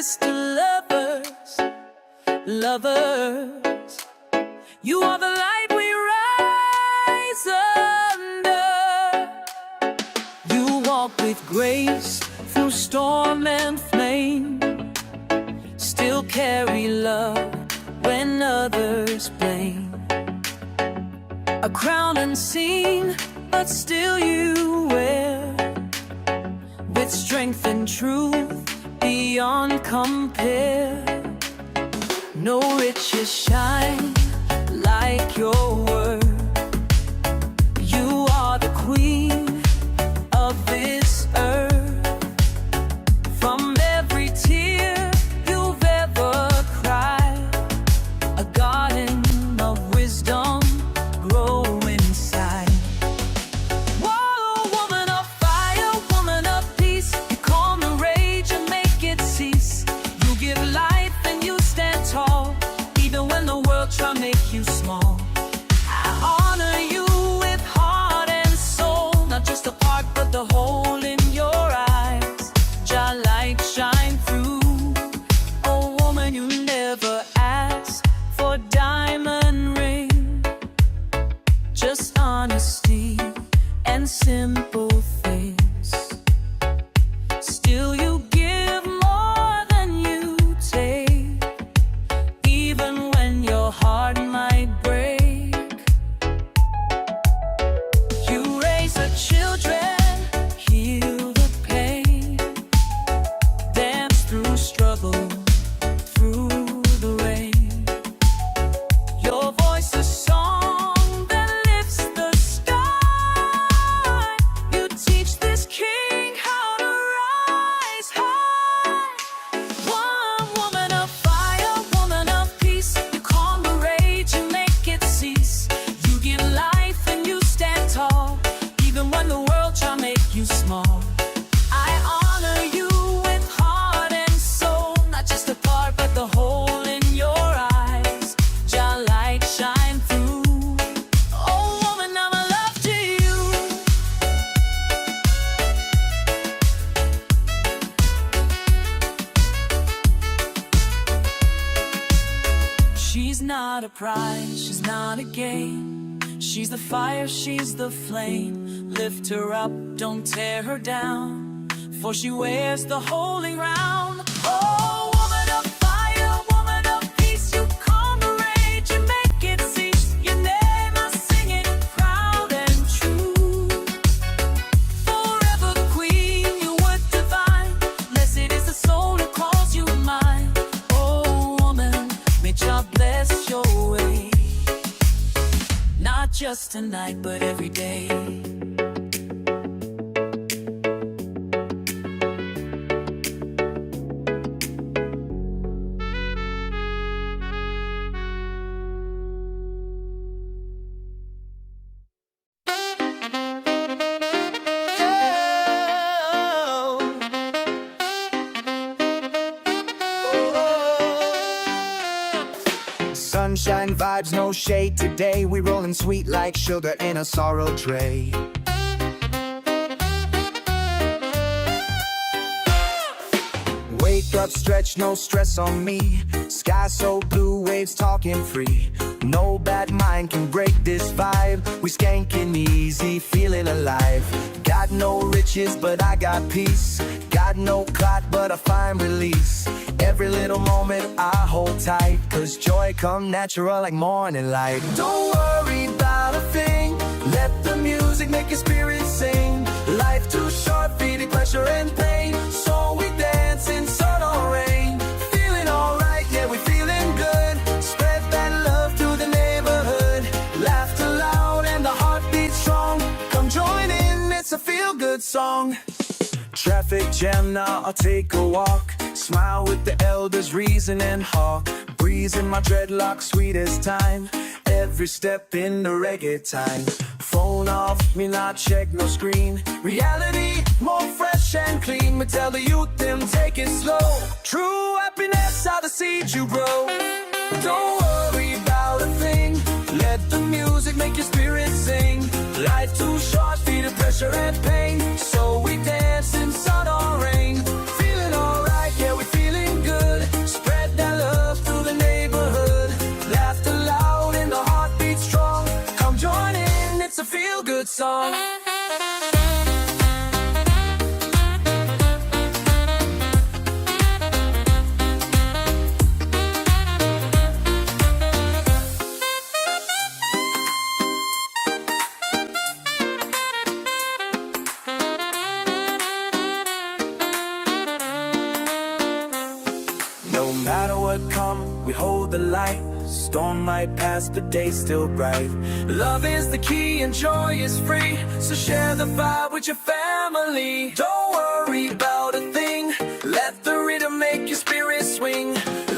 best of lovers, lovers. You are the light we rise under. You walk with grace through storm and flame, still carry love when others blame. A crown unseen, but still you wear, with strength and truth beyond compare. No riches shine like your word. You are the queen of this earth. From every tear you've ever cried, a garden of wisdom grow inside. Whoa, woman of fire, woman of peace, you calm the rage and make it cease. You give life and you stand tall, even when the world try to make you small. I honor you with heart and soul, not just a part but the whole in your eyes. Your light shine through. Oh woman, you never ask for diamond ring, just honesty and simple things. Still you give more than you take, even when your heart might break. You raise the children, heal the pain, dance through struggle, through the rain. Your voice a song that lifts the sky. You teach this king how to rise high. One woman of fire, woman of peace, you calm the rage and make it cease. You give life and you stand tall, even when the world try to make you small. I honor you with heart and soul, not just a part but the whole in your eyes. Your light shine through. Oh woman, I'm a love to you. She's not a prize, she's not a game. She's the fire, she's the flame. Lift her up, don't tear her down, for she wears the holy round. Oh, woman of fire, woman of peace, you calm the rage and make it cease. Your name I sing it proud and true. Forever queen, you were divine. Blessed is the soul who calls you mine. Oh, woman, may Jah bless your way, not just tonight, but every day. Sunshine vibes, no shade today. We rollin' sweet like sugar in a sorrel tray. Wake up, stretch, no stress on me. Sky so blue, waves talking free. No bad mind can break this vibe. We skanking easy, feeling alive. Got no riches, but I got peace. Got no clout, but I find release. Every little moment I hold tight, 'cause joy come natural like morning light. Don't worry about a thing, let the music make your spirit sing. Life too short, feeding pressure and pain, so we dance in sun or rain. Feeling alright, yeah, we feeling good. Spread that love to the neighborhood. Laughter loud and the heartbeat strong. Come join in, it's a feel-good song. Traffic jam, now I'll take a walk. Smile with the elders, reason and hawk. Breeze in my dreadlocks, sweet as time. Every step in the reggae time. Phone off, me not check no screen. Reality, more fresh and clean. Me tell the youth, them take it slow. True happiness, how the seeds you grow. Don't worry about a thing, let the music make your spirit sing. Life too short, feed the pressure and pain, so we dance in sun or rain. Feeling alright, yeah, we feeling good. long. No matter what come, we hold the light. Storm might pass, but day still bright. Love is the key and joy is free, so share the vibe with your family. Don't worry about a thing, let the rhythm make your spirit swing.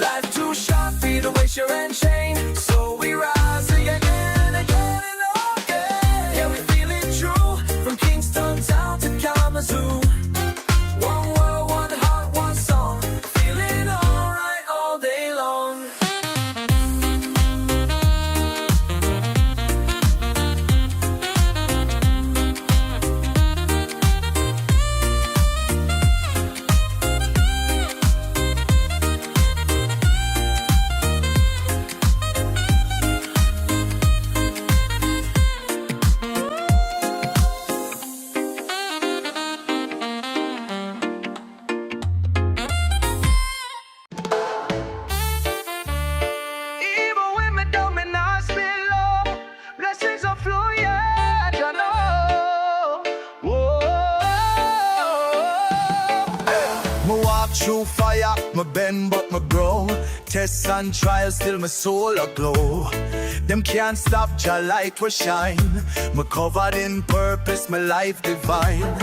Life too short for you to waste your end chain, so we rise again and again and again. Yeah, we feel it true, from Kingston town to Kalamazoo. One world, one heart, one song, feeling alright all day long. Through fire, me bend but me grow. Tests and trials, still my soul aglow. Them can't stop your light will shine. Me covered in purpose, my life divine.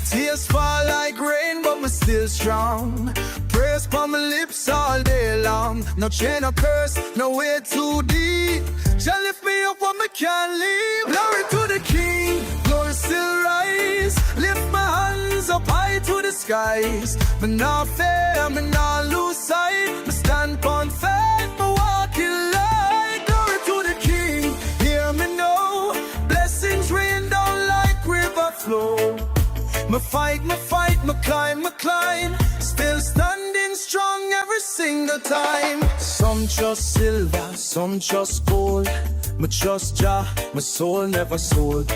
Tears fall like rain, but me still strong. Praise from my lips all day long. No chain or curse, no way too deep. Shall lift me up when me can't leave. Glory to the King, glory still rise. Lift my hands up high to the skies. Me not fear, me not lose sight. Me stand on faith, me walk in light. Glory to the King, hear me now. Blessings rain down like river flow. Me fight, me climb. Still standing strong every single time. Some trust silver, some trust gold. Me trust Jah, my soul never sold.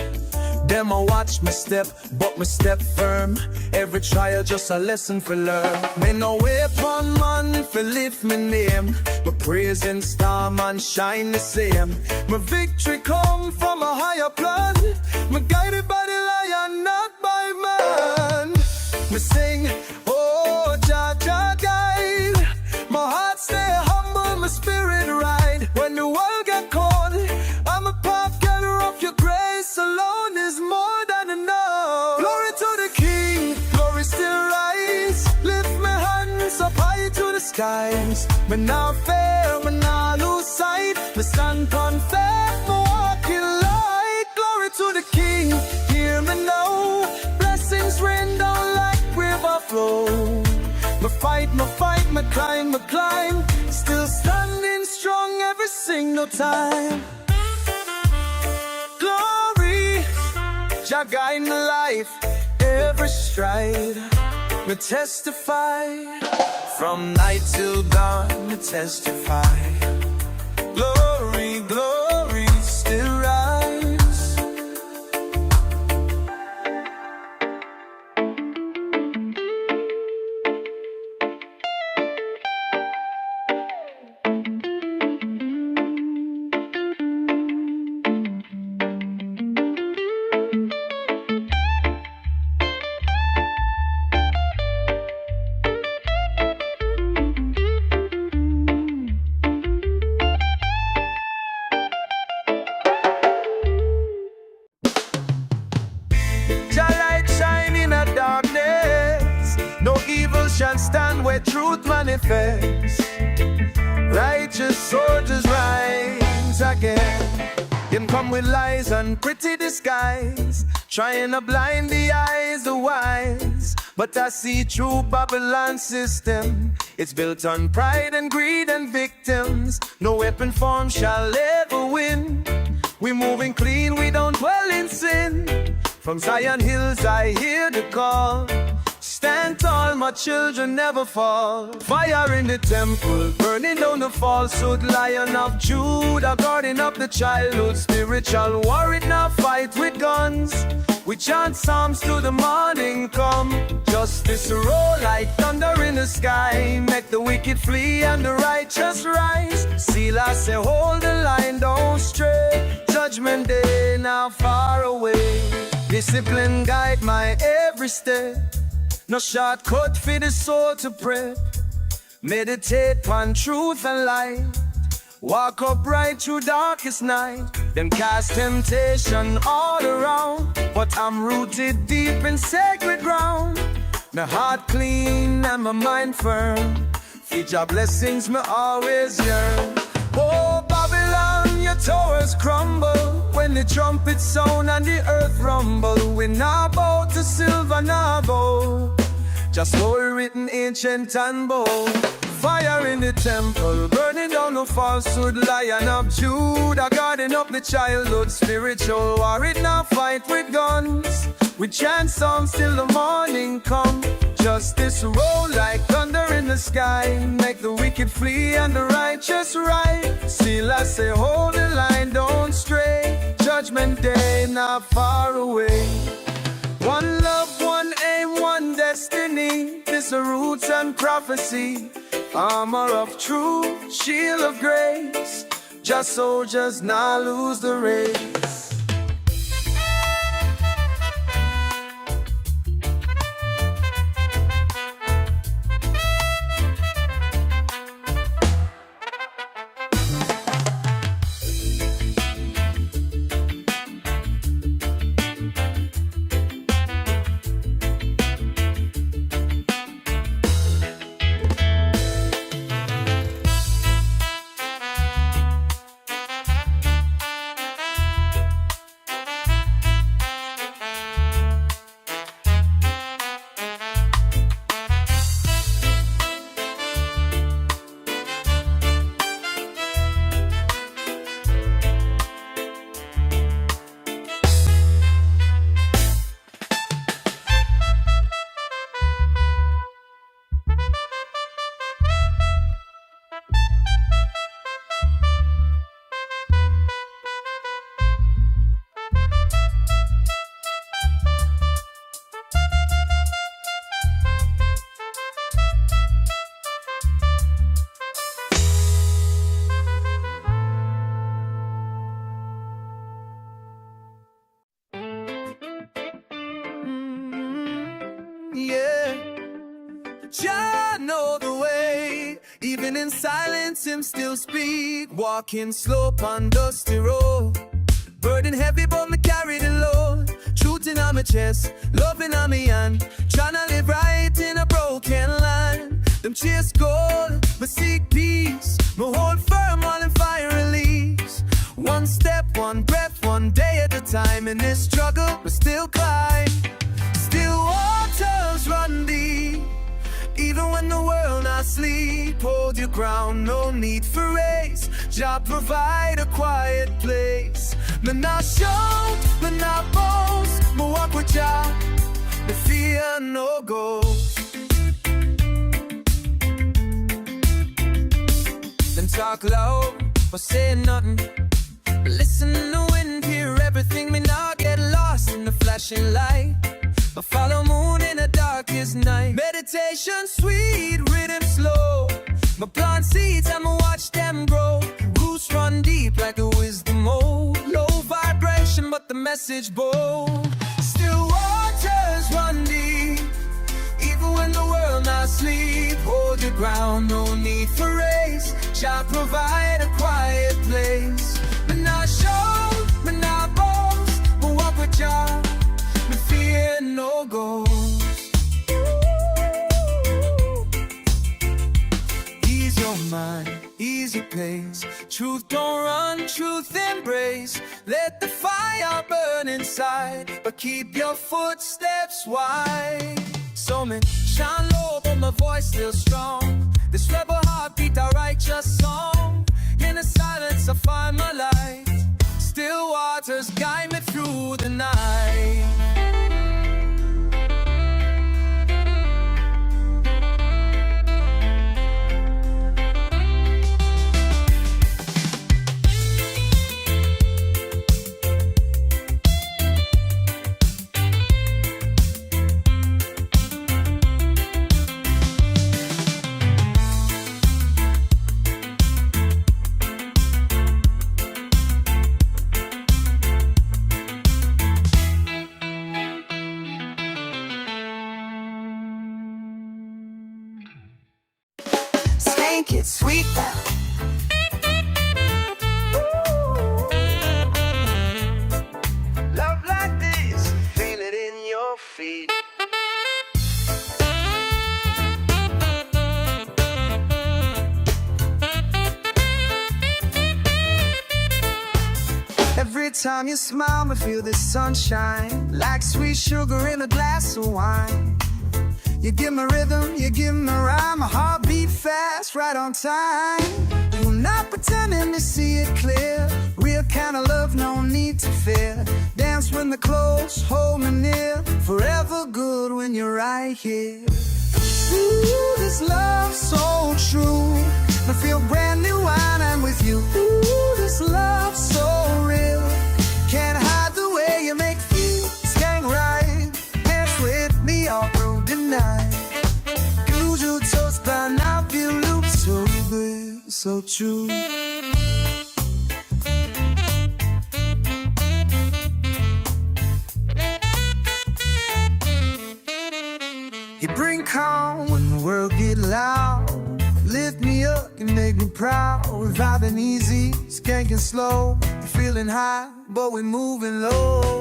Them a watch me step, but me step firm. Every trial just a lesson for learn. Me no weapon man for lift me name. My praise in storm and shine the same. My victory come from a higher plan. Me guided by the lion, not by man. Me sing, oh Jah, Jah guide. My heart stay humble, my spirit ride. When the world get cold, I'm a path gather of your grace alone is more than enough. Glory to the King, glory still rise. Lift my hands up high to the skies. Me not fail, me not lose sight. Me stand on faith, me walk in light. Glory to the King, hear me now. Blessings rain down like river flow. Me fight, me climb. Still standing strong every single time. Glory, Jah guide my life, every stride. Me testify, from night till dawn, me testify. Glory, glory, still rise. Shall stand where truth manifests. Righteous soldiers rise again. Him come with lies and pretty disguise, trying to blind the eyes of wise. But I see true Babylon system. It's built on pride and greed and victims. No weapon form shall ever win. We moving clean, we don't dwell in sin. From Zion hills I hear the call. Stand tall, my children never fall. Fire in the temple, burning down the falsehood. Lion of Judah, guarding up the childhood. Spiritual war, it now fight with guns. We chant psalms till the morning come. Justice roll like thunder in the sky. Make the wicked flee and the righteous rise. Selah say hold the line, don't stray. Judgment day now far away. Discipline guide my every step. No shortcut for the soul to pray. Meditate on truth and light. Walk upright through darkest night. Them cast temptation all around, but I'm rooted deep in sacred ground. My heart clean and my mind firm. Future blessings me always yearn. Oh Babylon, your towers crumble when the trumpet sound and the earth rumble. We now bow to silver, now bow. Just holy written, ancient and bold. Fire in the temple, burning down the falsehood. Lion of Judah, guarding up the childhood. Spiritual war, it now fight with guns. We chant songs till the morning come. Justice roll like thunder in the sky. Make the wicked flee and the righteous right. Still I say hold the line, don't stray. Judgment day not far away. One love, one aim, one destiny. This a roots and prophecy. Armor of truth, shield of grace. Just soldiers now lose the race. Yeah, Jah know the way. Even in silence, him still speak. Walking slow on dusty road. Burden heavy, but me carry the load. Truth in on my chest, loving on me hand. Tryna live right in a broken land. Them chase gold, but seek peace. Me hold firm while in fire release. One step, one breath, one day at a time. In this struggle, but still climb. Still waters run deep. Even when the world not sleep, hold your ground, no need for race. Jah provide a quiet place. Me not shout, me not boast. Me walk with Jah, the fear no ghost. Them talk loud, but say nothing. Listen to the wind, hear everything. Me not get lost in the flashing light. I follow moon in the darkest night. Meditation sweet, rhythm slow. My plant seeds and I watch them grow. Roots run deep like a wisdom old. Low vibration but the message bold. Still waters run deep. Even when the world not sleep. Hold your ground, no need for race. Shall provide a quiet place. Me not show, me not boast. But walk with Jah, me fear no ghost. Ease your mind, ease your pace. Truth don't run, truth embrace. Let the fire burn inside, but keep your footsteps wide. So me shine low, but my voice still strong. This rebel heartbeat, a righteous song. In the silence I find my light. Still waters guide me through the night. make it sweeter. Love like this, feel it in your feet. Every time you smile, me feel the sunshine, like sweet sugar in a glass of wine. You give me rhythm, you give me rhyme, my heart beat fast, right on time. You're not pretending to see it clear, real kind of love, no need to fear. Dance when the close, hold me near, forever good when you're right here. Ooh, this love so true, I feel brand new when I'm with you. Ooh, this love so real, can't hide the way you make me feel. Skank right, dance with me all through the night. Use your toes, but now feel loop so good, so true. You bring calm when the world get loud. Lift me up and make me proud. We're vibing easy, skanking slow. We're feeling high, but we're moving low.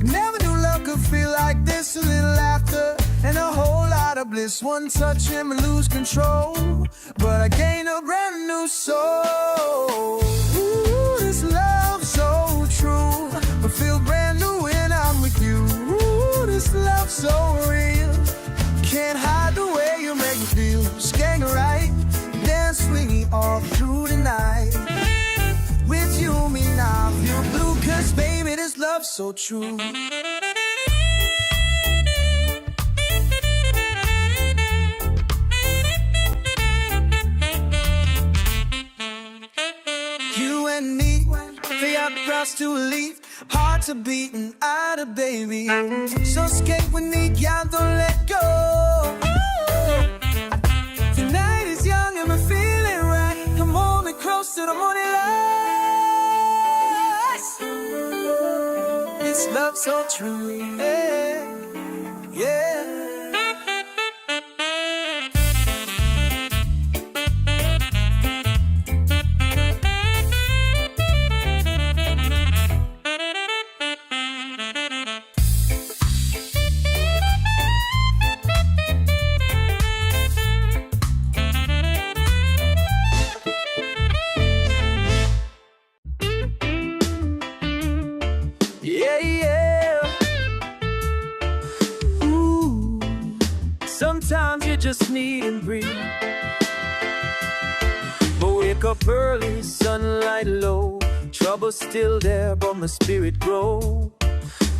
Never knew love could feel like this. A little laughter and a whole lot of bliss. One touch and we lose control, but I gain a brand new soul. Ooh, this love so true, I feel brand new when I'm with you. Ooh, this love so real, can't hide the way you make me feel. Skank right, dance with me all through the night. With you, me now feel blue, cause baby, this love's so true. You and me, we are cross to leave. Hearts are beating out of baby. So skate with me, girl, don't let go. The night is young and we're feeling right. Come on, me close to the morning lights. It's love so true, yeah, yeah. Yeah, yeah. Ooh, sometimes you just need and breathe. But wake up early, sunlight low. Trouble still there, but my spirit grow.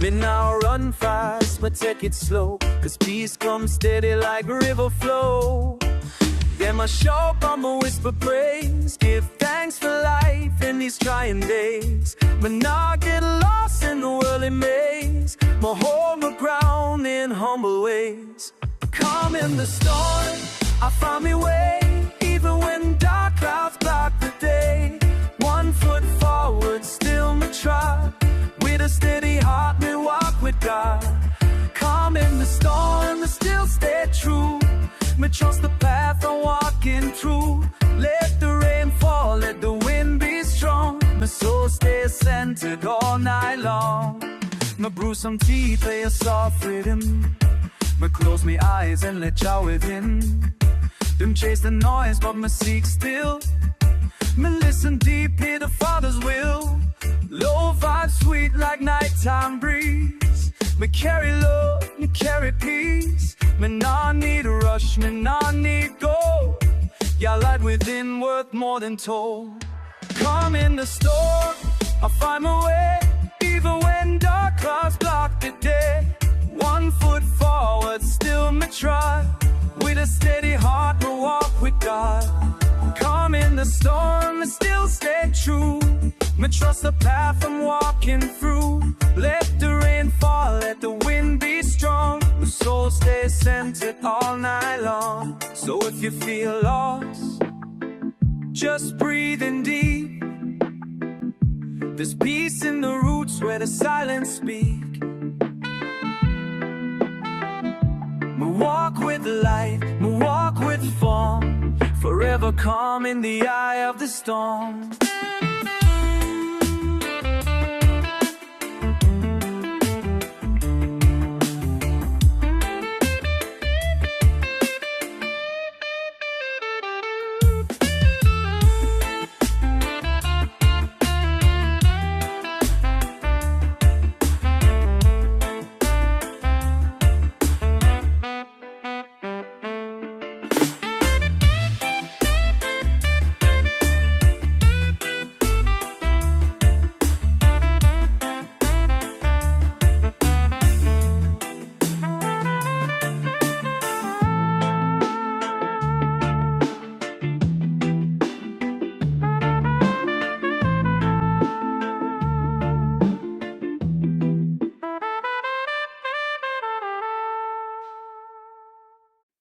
Me now run fast, but take it slow, cause peace comes steady like river flow. Then I show up, I'ma whisper praise, give thanks for life in these trying days. But now I get lost in the worldly maze, my home my ground in humble ways. Calm in the storm, I find me way, even when dark clouds block the day. 1 foot forward, still me try, with a steady heart me walk with God. Calm in the storm, I still stay true, me trust the path I'm walking through. Let the rain fall, let the wind be strong, my soul stays centered all night long. Me brew some tea, play a soft rhythm, me close my eyes and let y'all within. Them chase the noise, but me seek still, me listen deep, hear the Father's will. Low vibe sweet like nighttime breeze, me carry love, me carry peace. Me nah need a rush, me nah need go. Yeah, light within worth more than told. Calm in the storm, I find my way, even when dark clouds block the day. 1 foot forward, still me try, with a steady heart me walk with God. Calm in the storm, I still stay true, me trust the path I'm walking through. Let the rain fall, let the wind be strong, the soul stays centered all night long. So if you feel lost, just breathe in deep. There's peace in the roots where the silence speak. Me walk with light, me walk with form, forever calm in the eye of the storm.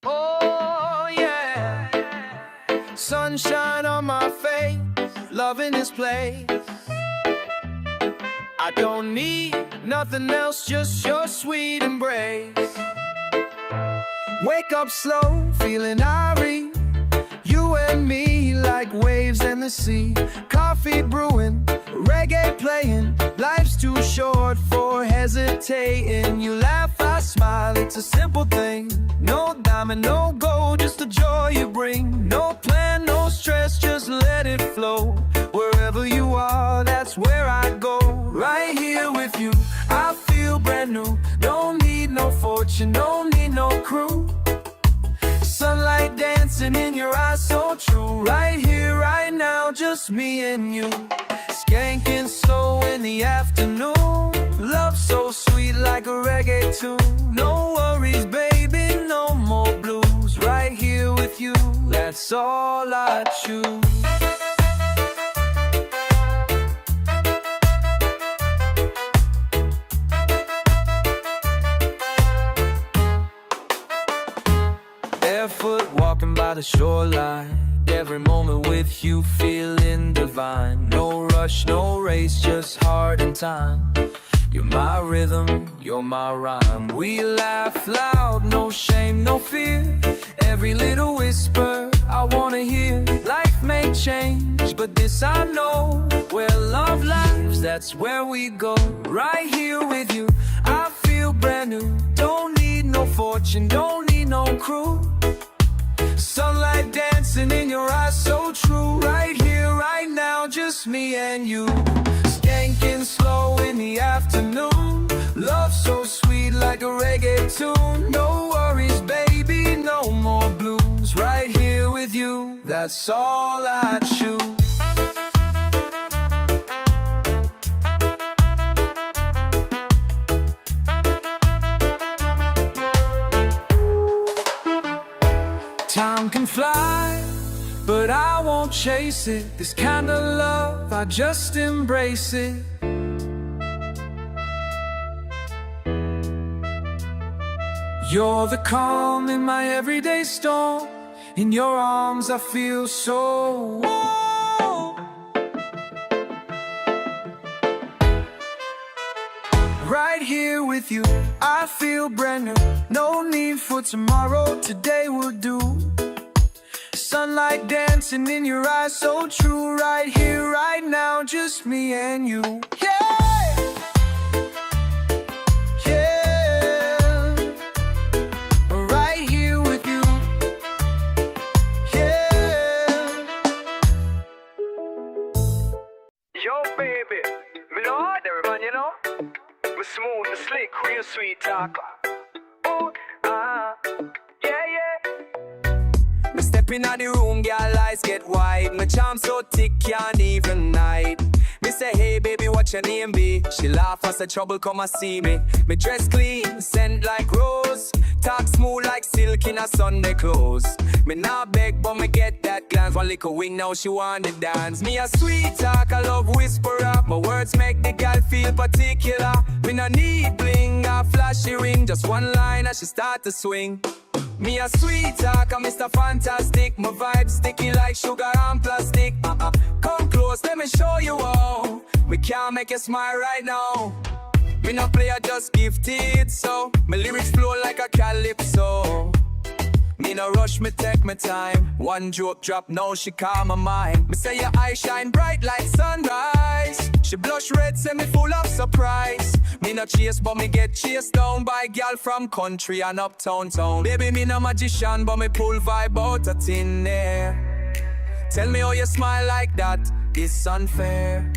Oh yeah, sunshine on my face, loving this place. I don't need nothing else, just your sweet embrace. Wake up slow, feeling irate. You and me like waves in the sea. Coffee brewing, reggae playing. Life's too short for hesitating. You laugh, I smile, it's a simple thing. No diamond, no gold, just the joy you bring. No plan, no stress, just let it flow. Wherever you are, that's where I go. Right here with you, I feel brand new. Don't need no fortune, don't need no crew. Sunlight dancing in your eyes, so true. Right here, right now, just me and you. Skanking slow in the afternoon. Love so sweet like a reggae tune. No worries, baby, no more blues. Right here with you, that's all I choose. Barefoot walking by the shoreline. Every moment with you feeling divine. No rush, no race, just heart and time. You're my rhythm, you're my rhyme. We laugh loud, no shame, no fear. Every little whisper I wanna hear. Life may change, but this I know. Where love lives, that's where we go. Right here with you, I feel brand new. Don't need no fortune, don't need no crew. Sunlight dancing in your eyes, so true. Right here, right now, just me and you. Skanking slow in the afternoon. Love so sweet like a reggae tune. No worries, baby, no more blues. Right here with you, that's all I choose. Time can fly, but I won't chase it. This kind of love, I just embrace it. You're the calm in my everyday storm. In your arms I feel so warm. Right here with you, I feel brand new. No need for tomorrow, today will do. Sunlight dancing in your eyes, so true. Right here, right now, just me and you. Yeah, yeah. Right here with you. Yeah. Yo, baby, me know how man, you know. We smooth, we slick, real sweet talker. Ooh, yeah, yeah. Me step in the room, girl, eyes get wide. My charm so thick, can't even hide. Me say, hey, baby, what your name be? She laugh and say, trouble, come and see me. Me dress clean, scent like rose. Talk smooth like silk in a Sunday clothes. Me not beg, but me get that glance. One little wing, now she want to dance. Me a sweet talk, I love whisperer. My words make the girl feel particular. Me no need bling, a flashy ring. Just one line and she start to swing. Me a sweet talk, I'm Mr. Fantastic. My vibe sticky like sugar and plastic. Come close, let me show you all. We can't make you smile right now. Me no play, I just gifted, so my lyrics flow like a calypso. Me no rush, me take my time. One joke drop, now she calm my mind. Me say your eyes shine bright like sunrise. She blush red, say me full of surprise. Me no chase, but me get chased down by gal from country and uptown town. Baby, me no magician, but me pull vibe out a thin air. Tell me how you smile like that, it's unfair.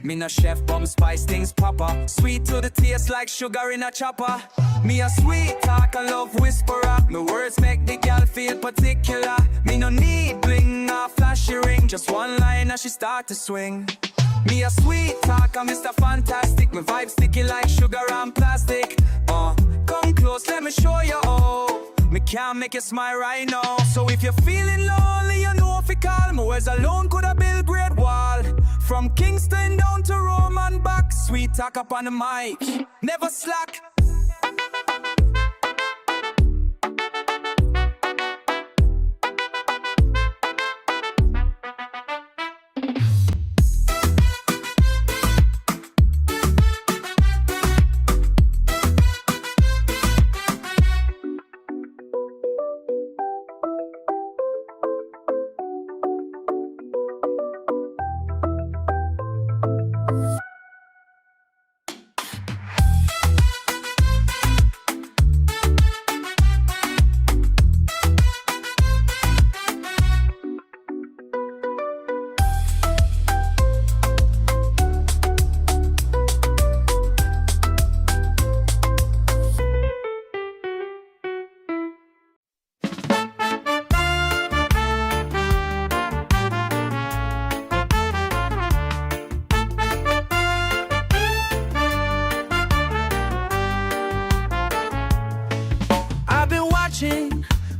Me no chef, but me spice things proper. Sweet to the taste like sugar in a chopper. Me a sweet talk, a love whisperer. My words make the girl feel particular. Me no need bling or flashy ring. Just one line and she start to swing. Me a sweet talk, I'm Mr. Fantastic. My vibe sticky like sugar and plastic. Come close, let me show you all. Me can't make you smile right now. So if you're feeling lonely, you know if you call me. Words alone could have built great wall. From Kingston down to Rome and back. Sweet talk up on the mic, never slack.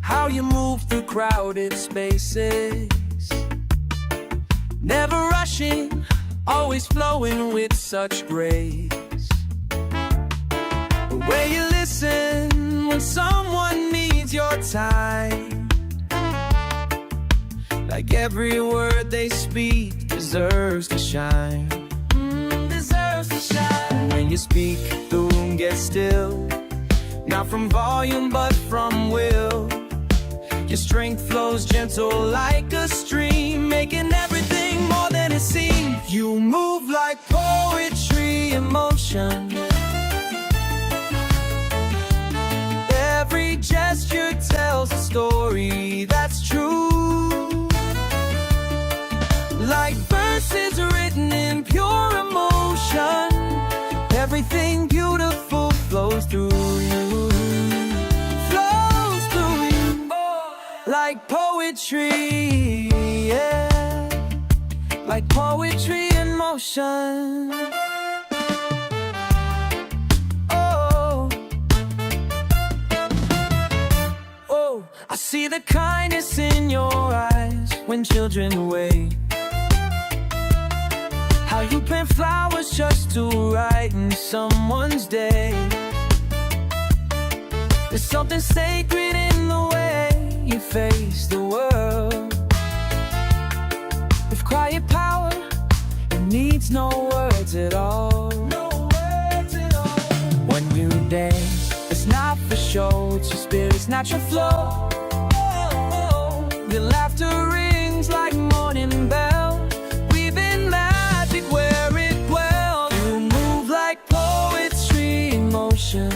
How you move through crowded spaces, never rushing, always flowing with such grace. The way you listen when someone needs your time, like every word they speak deserves to shine. Deserves to shine. When you speak, the room gets still, not from volume but from will. Your strength flows gentle like a stream, making everything more than it seems. You move like poetry in motion. Every gesture tells a story that's true, like verses written in pure emotion. Everything beautiful flows through you, flows through you, like poetry, yeah, like poetry in motion. Oh, oh, I see the kindness in your eyes when children wait. How you plant flowers just to brighten someone's day. There's something sacred in the way you face the world. With quiet power, it needs no words at all. No words at all. When you dance, it's not for show, it's your spirit's natural flow. Your laughter rings like morning bells, weaving magic where it dwells. You move like poetry in motion.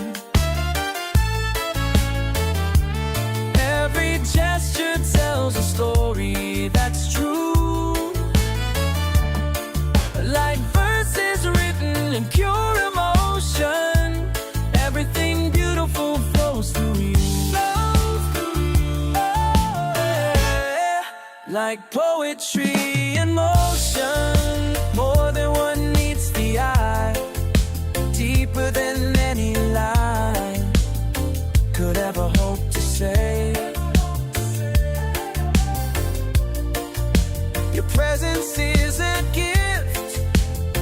Every gesture tells a story that's true, like verses written in pure emotion. Everything beautiful flows through you, flows through you. Oh, yeah. Like poetry in motion, more than one meets the eye, deeper than any line could ever hope to say. Your presence is a gift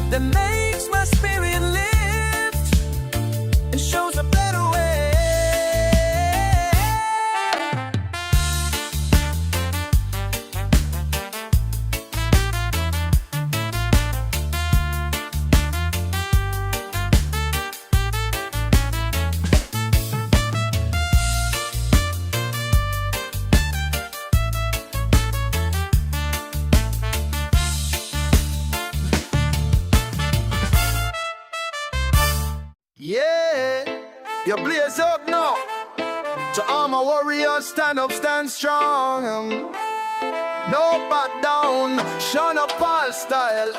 that makes my spirit lift and shows a better way. Yeah, you blaze up now. To all my warriors, stand up, stand strong. No back down, shine up all style.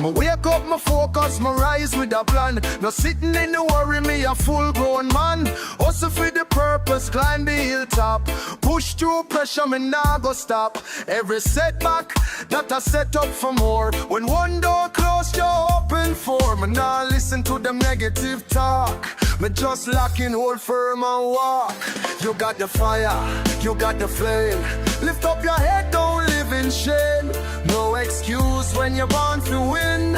Me wake up, me focus, me rise with a plan. No sitting in the worry, me a full-grown man. Hustle for the purpose, climb the hilltop. Push through pressure, me nah go stop. Every setback, that a set up for more. When one door closed, you open for. Me nah listen to them negative talk. Me just lock in, hold firm and walk. You got the fire, you got the flame. Lift up your head, don't live in shame. No excuse when you're born to win.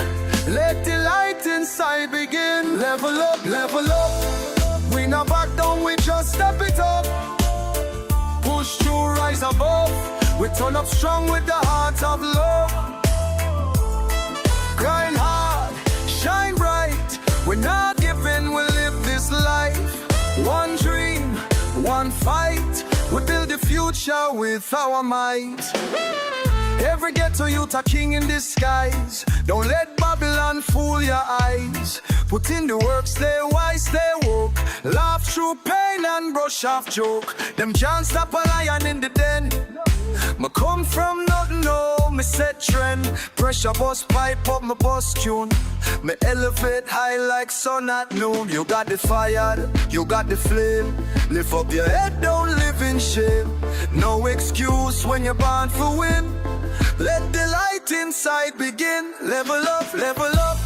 Let the light inside begin. Level up, level up. We not back down, we just step it up. Push through, rise above. We turn up strong with the heart of love. Grind hard, shine bright. We're not giving, we live this life. One dream, one fight. We build the future with our might. Every ghetto youth a king in disguise. Don't let Babylon fool your eyes. Put in the work, stay wise, stay woke. Laugh through pain and brush off joke. Them can't stop a lion in the den. Me come from nothing, no, me set trend. Pressure bust pipe up, me bust tune. Me elevate high like sun at noon. You got the fire, you got the flame. Lift up your head, don't live in shame. No excuse when you're born for win. Let the light inside begin. Level up, level up.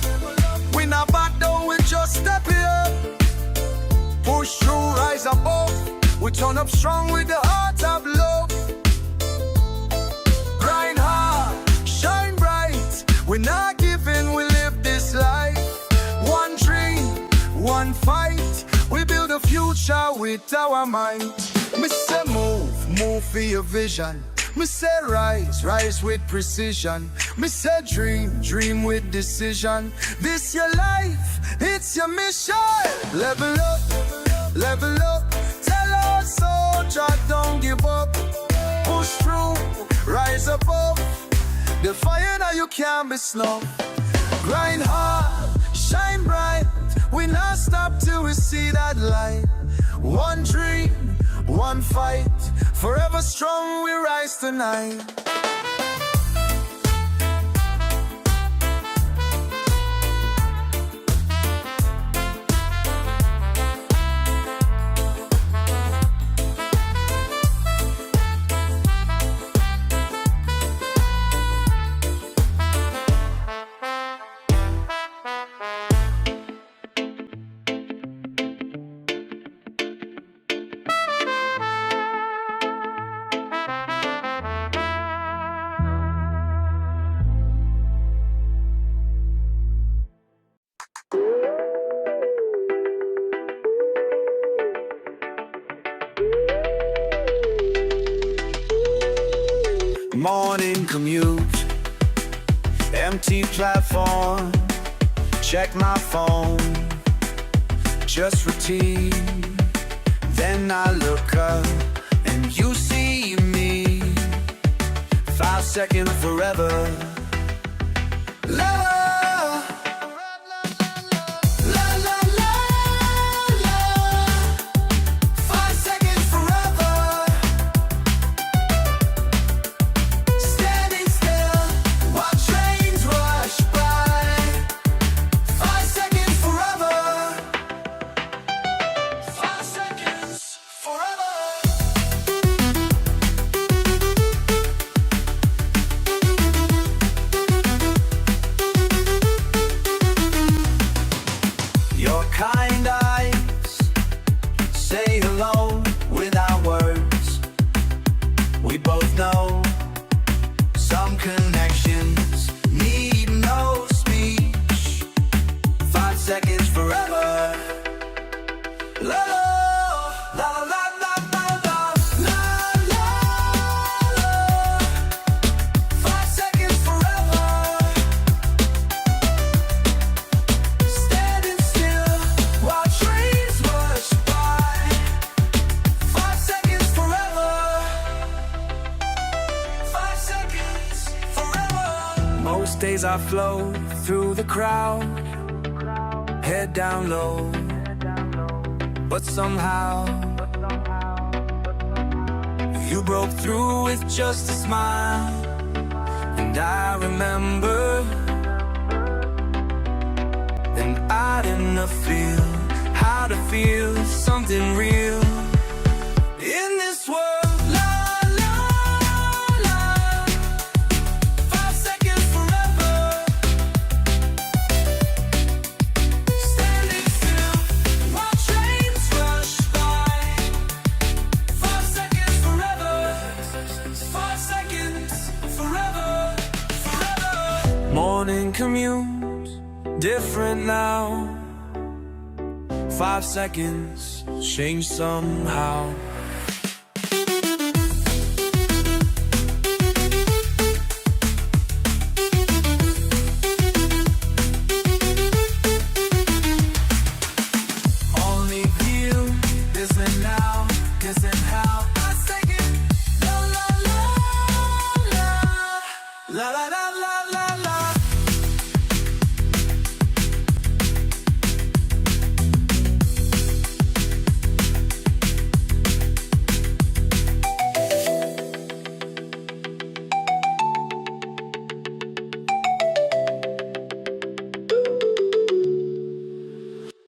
We not back down, we just step it up. Push through, rise above. We turn up strong with the heart of love. Grind hard, shine bright. We're not giving, we live this life. One dream, one fight. We build a future with our might. Me say move, move for your vision. Me say rise, rise with precision. Me say dream, dream with decision. This your life, it's your mission. Level up, level up. Tell our soldier don't give up. Push through, rise above. The fire that you can't be snuffed. Grind hard, shine bright. We not stop till we see that light. One dream, one fight. Forever strong, we rise tonight. Morning commute, empty platform. Check my phone, just routine. Then I look up and you see me. 5 seconds forever. Love. Most days I flow through the crowd, head down low, but somehow you broke through with just a smile. And I remember, and I didn't feel how to feel something real in this world. La la la, 5 seconds forever. Standing still while trains rush by. 5 seconds forever. 5 seconds forever, forever. Morning commute, different now. 5 seconds change somehow.